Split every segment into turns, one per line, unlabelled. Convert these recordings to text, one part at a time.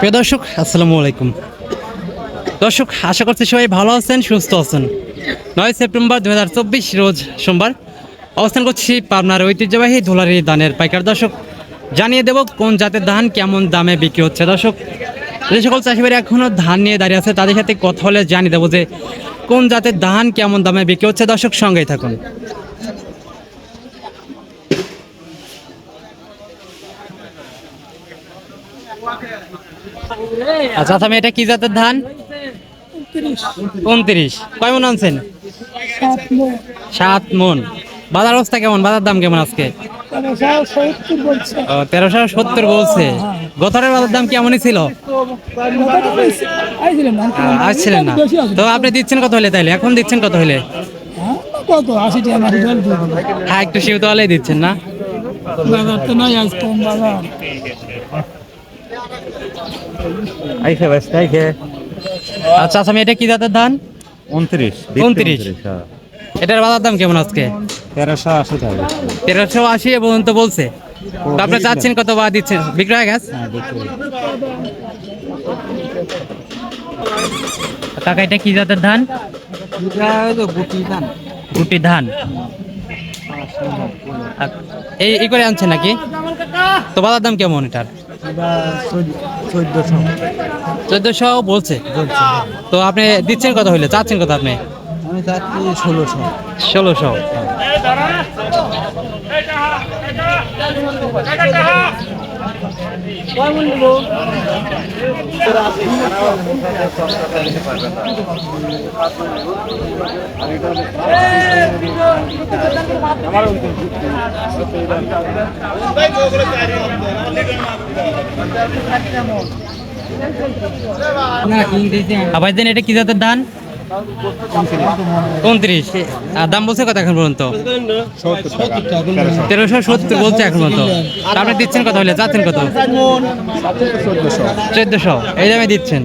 প্রিয় দর্শক, আসসালামু আলাইকুম। দর্শক, আশা করছি সবাই ভালো আছেন, সুস্থ আছেন। 9 সেপ্টেম্বর 2024 রোজ সোমবার অবস্থান করছি পাবনার ঐতিহ্যবাহী ধুলারি ধানের পাইকার। দর্শক, জানিয়ে দেব কোন জাতের ধান কেমন দামে বিক্রি হচ্ছে। দর্শক, যে সকল চাষিবাড়ি এখনও ধান নিয়ে দাঁড়িয়ে আছে তাদের সাথে কথা বলে জানিয়ে দেবো যে কোন জাতের ধান কেমন দামে বিক্রি হচ্ছে। দর্শক, সঙ্গেই থাকুন। আচ্ছা, আমি এটা কি জাতের ধান? 29। কয় মন আনছেন? 7 মন। বাজার অবস্থা কেমন? বাজার দাম কেমন আজকে? 1370 বলছে। গতরের বাজার দাম কেমনই ছিল? আসছিলেন না তো? আপনি দিচ্ছেন কত হলে তাইলে? এখন দিচ্ছেন কত হলে? হ্যাঁ, একটু সীমিত হলেই দিচ্ছেন না? আচ্ছা, আমি এটা কি জাতের ধান? 29। এটার বাজার দাম কেমন আজকে? 1380 পর্যন্ত বলছে। তো আপনি চাচ্ছেন কত বা দিচ্ছেন? বিক্রয় হয়ে গেছে টাকা। এটা কি জাতের ধান? গুটি ধান। এই করে আনছেন নাকি? তো বাজার দাম কেমন এটার? 1400 বলছে। তো আপনি দিচ্ছেন কত হইলে? চাচ্ছেন কত আপনি?
আমি চাচ্ছি 1600।
1600। আবার দেন, এটা কি জাতের ধান? 29। দাম বলছে কত এখন পর্যন্ত? 1370 বলছে এখন পর্যন্ত। আপনি দিচ্ছেন কত হলে? চাচ্ছেন কত? 1400। এই দামে দিচ্ছেন।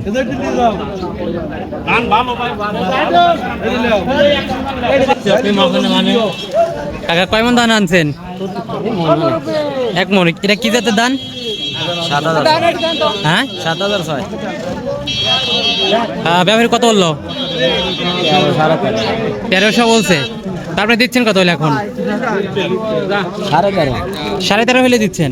কাকা, কয় মন ধান আনছেন? 1 মন। এটা কি জাতের ধান?
7000।
হ্যাঁ,
7006।
ব্যবহার কত বললো? 1300 বলছে। তারপরে দিচ্ছেন কত হলে এখন? 13.5 হলে দিচ্ছেন।